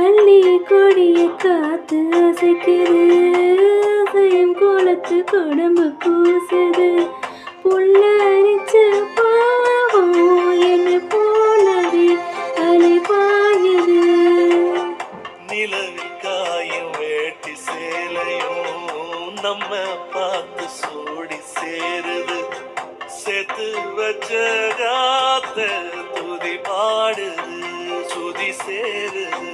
அள்ளி கொடிய காத்து அசைக்குது, அசையும் கோலத்து குடும்பு பூசுது. புல்லரிச்ச பாவம் என்ன போலவே அலை பாயுது. நிலவில் காயும் வேட்டி சேலையும் நம்ம பார்த்து சூடி சேருது. சேர்த்து வச்ச காத்த துதி பாடுது, சுதி சேருது.